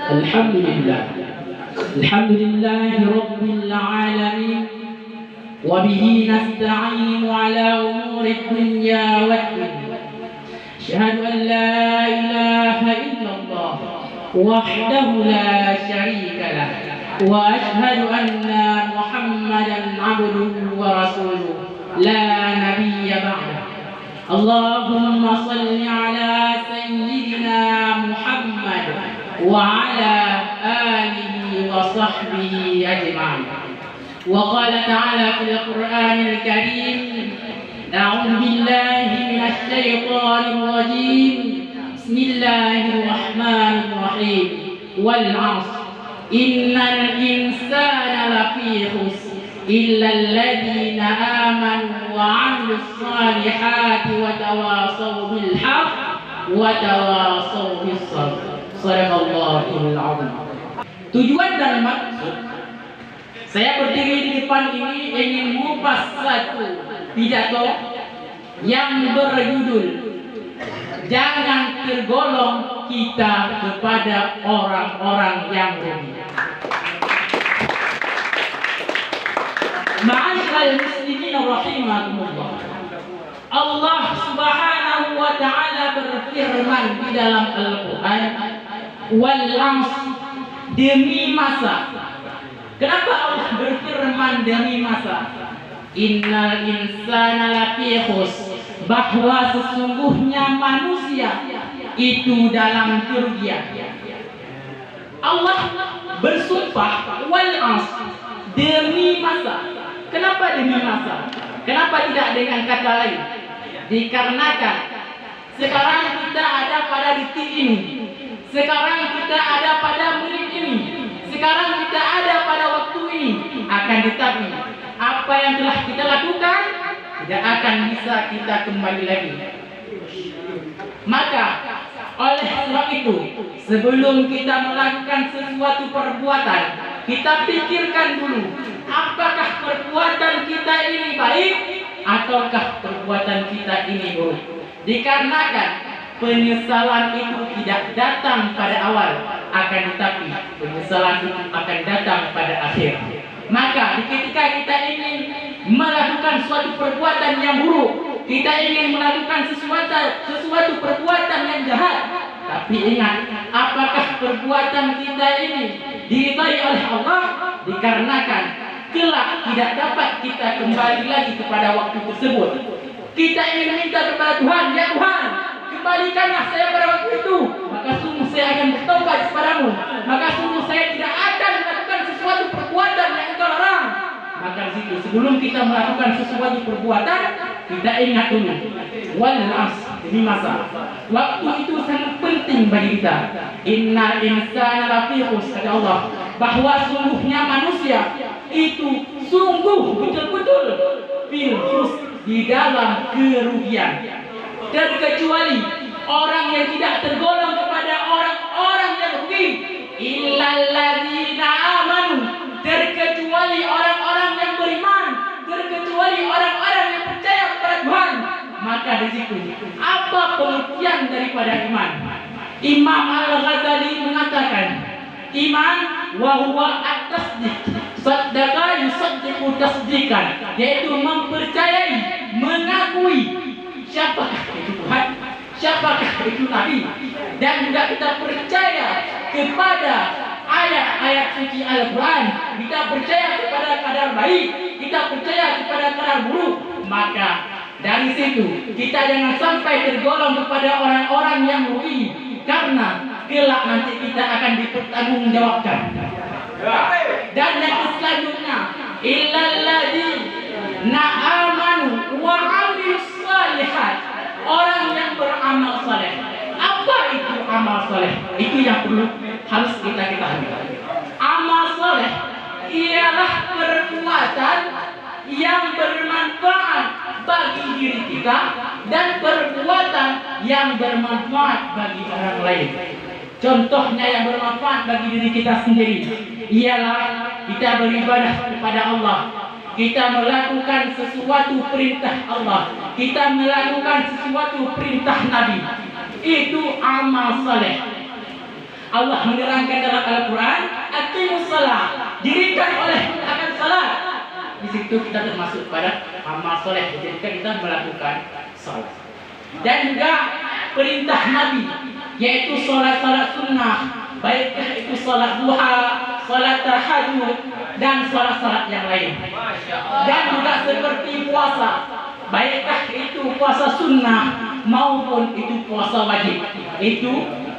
Alhamdulillah. Alhamdulillahi Rabbil Alamin. Wabihi nasta'inu ala umuri dunya waddin. Asyhadu an la ilaha illallah wahdahu la syarika lah. Wa asyhadu anna Muhammadan abduhu wa rasuluh la nabiyya ba'dah. Allahumma salli ala sayyidina Muhammad wa ala alihi wa sahbihi ajma'in. وقال تعالى في القرآن الكريم: أعوذ بالله من الشيطان الرجيم بسم الله الرحمن الرحيم والعصر إن الإنسان لفي خسر إلا الذين آمنوا وعملوا الصالحات وتواصوا بالحق وتواصوا بالصبر. صدق الله العظيم. Tujuan dan maksud saya berdiri di depan ini ingin mengupas satu pidato yang berjudul "Jangan tergolong kita kepada orang-orang yang rugi". Ma'asyiral muslimin rahimakumullah. Allah Subhanahu wa taala berfirman di dalam Al-Qur'an, "Wal 'asr", demi masa. Kenapa Allah berfirman demi masa? Innal insana lafi khusr, bahwa sesungguhnya manusia itu dalam kerugian. Allah bersumpah wal 'asr, demi masa. Kenapa demi masa? Kenapa tidak dengan kata lain? Dikarenakan sekarang kita ada pada detik ini, sekarang kita ada pada menit ini, sekarang kita ada pada waktu ini. Akan tetapi apa yang telah kita lakukan tidak akan bisa kita kembali lagi. Maka oleh sebab itu, sebelum kita melakukan sesuatu perbuatan, kita pikirkan dulu, apakah perbuatan kita ini baik ataukah perbuatan kita ini buruk. Dikarenakan penyesalan itu tidak datang pada awal, akan tetapi penyesalan itu akan datang pada akhir. Maka ketika kita ingin melakukan suatu perbuatan yang buruk, kita ingin melakukan sesuatu perbuatan yang jahat, tapi ingat, apakah perbuatan kita ini diridhai oleh Allah? Dikarenakan kelak tidak dapat kita kembali lagi kepada waktu tersebut. Kita ingin minta kepada Tuhan, ya Tuhan, kembalikanlah saya pada waktu itu, maka sungguh saya akan bertobat kepadamu, maka sungguh saya tidak akan melakukan sesuatu perbuatan yang engkau larang. Maka di situ, sebelum kita melakukan sesuatu perbuatan, kita ingat dulu wal 'asr, demi masa. Waktu itu sangat penting bagi kita. Innal insana lafi khusr, kata Allah, bahwa sungguhnya manusia itu sungguh betul-betul fil khusr, di dalam kerugian. Terkecuali orang yang tidak tergolong kepada orang-orang yang rugi. Illal ladzina amanu, terkecuali orang-orang yang beriman, terkecuali orang-orang yang percaya kepada Tuhan. Maka di situ apa pengertian daripada iman? Imam Al-Ghazali mengatakan, iman wa huwa at-tasdiq, saddaqa yusaddiqu tasdiqan, yaitu mempercayai, mengakui siapakah itu Tuhan, siapakah itu Nabi, dan juga kita percaya kepada ayat-ayat suci Al-Quran, kita percaya kepada kadar baik, kita percaya kepada kadar buruk. Maka dari situ kita jangan sampai tergolong kepada orang-orang yang rugi, karena kelak nanti kita akan dipertanggungjawabkan. Dan yang selanjutnya, illal ladzina amanu wa 'amilus shalihat, orang yang beramal saleh. Apa itu amal saleh? Itu yang harus kita ketahui. Amal saleh ialah perbuatan yang bermanfaat bagi diri kita dan perbuatan yang bermanfaat bagi orang lain. Contohnya yang bermanfaat bagi diri kita sendiri ialah kita beribadah kepada Allah, kita melakukan sesuatu perintah Allah, kita melakukan sesuatu perintah Nabi. Itu amal saleh. Allah menerangkan dalam Al-Quran, aqimus shalah, dirikan oleh akan salat. Di situ kita termasuk pada amal soleh ketika kita melakukan salat. Dan juga perintah Nabi, yaitu salat-salat sunnah, baiklah itu salat duha, salat tahajud, dan salat-salat yang lain. Dan juga seperti puasa, baiklah itu puasa sunnah maupun itu puasa wajib, itu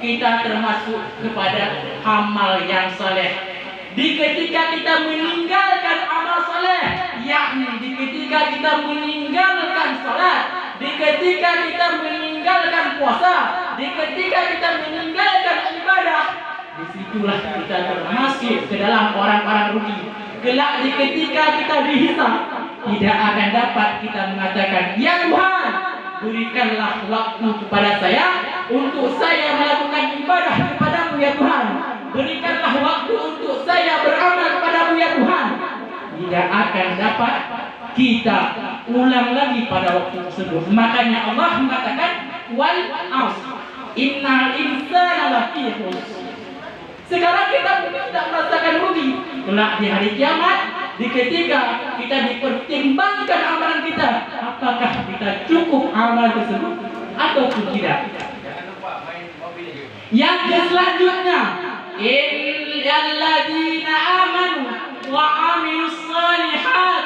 kita termasuk kepada amal yang saleh. Di ketika kita meninggalkan amal saleh, yakni di ketika kita meninggalkan salat, di ketika kita meninggalkan puasa, di ketika kita meninggalkan ibadah, disitulah kita termasuk ke dalam orang-orang rugi. Kelak di ketika kita dihisab, tidak akan dapat kita mengatakan, ya Tuhan, berikanlah waktu kepada saya untuk saya melakukan ibadah kepadamu ya Tuhan. Berikanlah waktu untuk saya beramal kepadamu ya Tuhan. Tidak akan dapat kita ulang lagi pada waktu tersebut. Makanya Allah mengatakan wal asr innal insana lafi khusr. Sekarang kita tidak merasakan rugi. Kelak di hari kiamat, di ketika kita dipertimbangkan amalan kita, apakah kita cukup amal tersebut ataupun tidak. Yang selanjutnya, illalladzina amanu wa amilus shalihat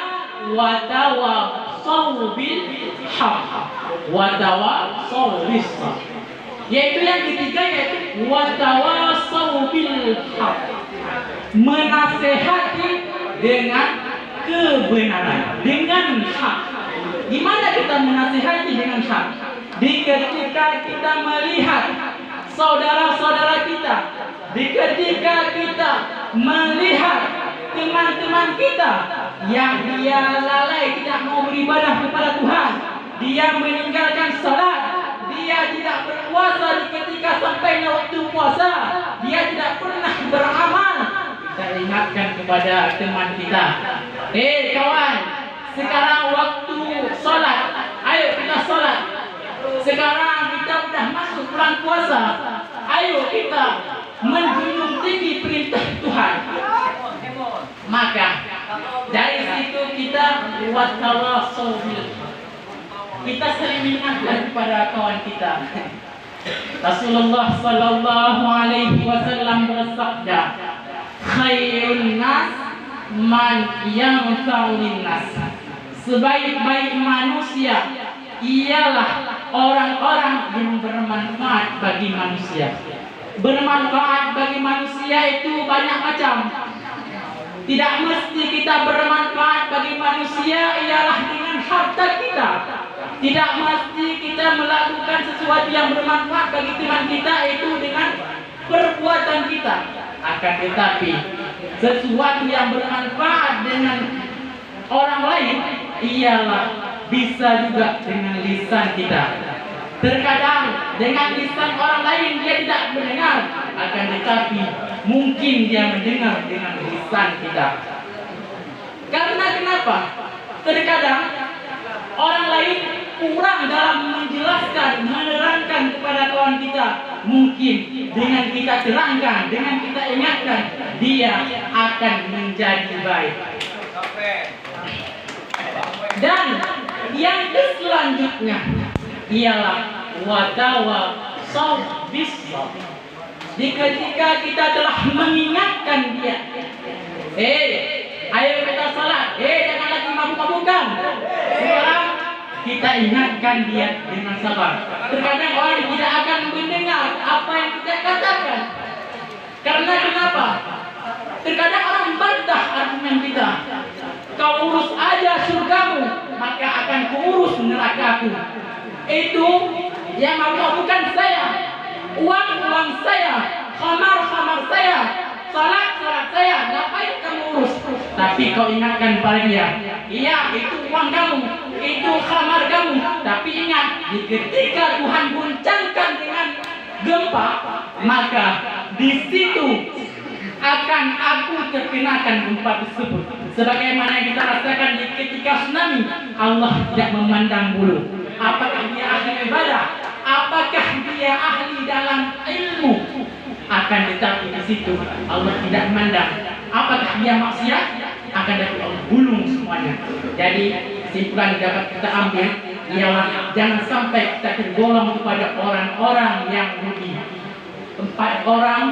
wa tawassaw bil haqq wa tawassaw bis sabr. Yaitu yang ketiga, yaitu wa tawassaw bil haqq, menasehati dengan kebenaran, dengan hak. Gimana kita menasihati dengan hak? Di ketika kita melihat saudara-saudara kita, di ketika kita melihat teman-teman kita yang dia lalai tidak mau beribadah kepada Tuhan, dia meninggalkan salat, dia tidak berpuasa di ketika sampainya waktu puasa, dia tidak pernah beramal, kita ingatkan kepada teman kita, kawan, sekarang waktu salat, ayo kita salat. Sekarang kita sudah masuk bulan puasa, ayo kita menjunjung tinggi perintah Tuhan. Maka dari situ kita buat tawassul, kita sering mengingatkan kepada kawan kita. Rasulullah sallallahu alaihi wasallam bersabda, khairun nas man yanfa'u linnas. Sebaik-baik manusia ialah orang-orang yang bermanfaat bagi manusia. Bermanfaat bagi manusia itu banyak macam. Tidak mesti kita bermanfaat bagi manusia ialah dengan harta kita. Tidak mesti kita melakukan sesuatu yang bermanfaat bagi teman kita itu dengan perbuatan kita. Akan tetapi sesuatu yang bermanfaat dengan orang lain ialah bisa juga dengan lisan kita. Terkadang dengan lisan orang lain dia tidak mendengar, akan tetapi mungkin dia mendengar dengan lisan kita. Karena kenapa? Terkadang orang lain kurang dalam menjelaskan, menerangkan kepada kawan kita. Mungkin dengan kita terangkan, dengan kita ingatkan, dia akan menjadi baik. Dan yang selanjutnya ialah watawassaw bis sabr. Di ketika kita telah mengingatkan dia, ayo kita salat, jangan lagi mabuk-mabukan. Sekarang kita ingatkan dia dengan sabar. Terkadang orang tidak akan mendengar apa yang kita katakan. Karena kenapa? Terkadang orang membantah argumen kita. Kau urus aja surgamu, maka akan kuurus nerakaku. Itu yang bukan saya, uang saya, khamar saya, salat saya, ngapain kamu urus? Tapi kau ingatkan pada dia, iya itu uang kamu, itu khamar kamu. Tapi ingat, di ketika Tuhan guncangkan dengan gempa, maka di situ akan aku terkenakan gempa tersebut. Sebagaimana kita rasakan di ketika tsunami, Allah tidak memandang bulu. Apakah dia ahli ibadah? Apakah dia ahli dalam ilmu? Akan tetapi di situ Allah tidak memandang apakah dia maksiat, akan dapat Allah gulung semuanya. Jadi kesimpulan yang dapat kita ambil ialah jangan sampai kita tergolong kepada orang-orang yang rugi. 4 orang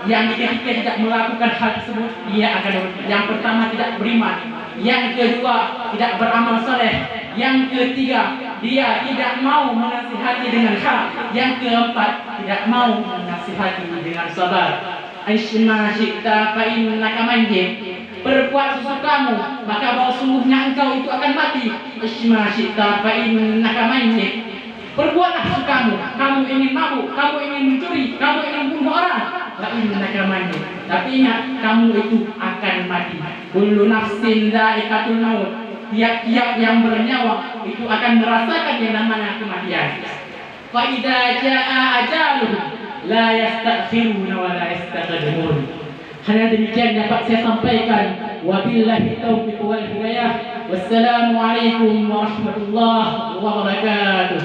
yang ketika tidak melakukan hal tersebut dia akan rugi. Yang pertama tidak beriman, yang kedua tidak beramal soleh, yang ketiga dia tidak mau menasihati dengan hak, yang keempat tidak mau menasihati dengan sabar. Aisma syi'ta fa innaka mayyit. Berbuat sesukamu, maka bahwa sungguhnya engkau itu akan mati. Aisma syi'ta fa innaka mayyit. Berbuatlah sesukamu, kamu ingin mabuk, kamu ingin mencuri, kamu ingin bunuh orang, fa innaka mayyit. Tapi ingat, kamu itu akan mati. Kullu nafsin dha'iqatul maut. Tiap-tiap yang bernyawa itu akan merasakan yang namanya kematian. Fa idza jaa ajaluhum la yastakhiruna wa la yastaqdimun. Hanya demikian dapat saya sampaikan. Wabillahi taufiq wal hidayah. Wassalamualaikum warahmatullahi wabarakatuh.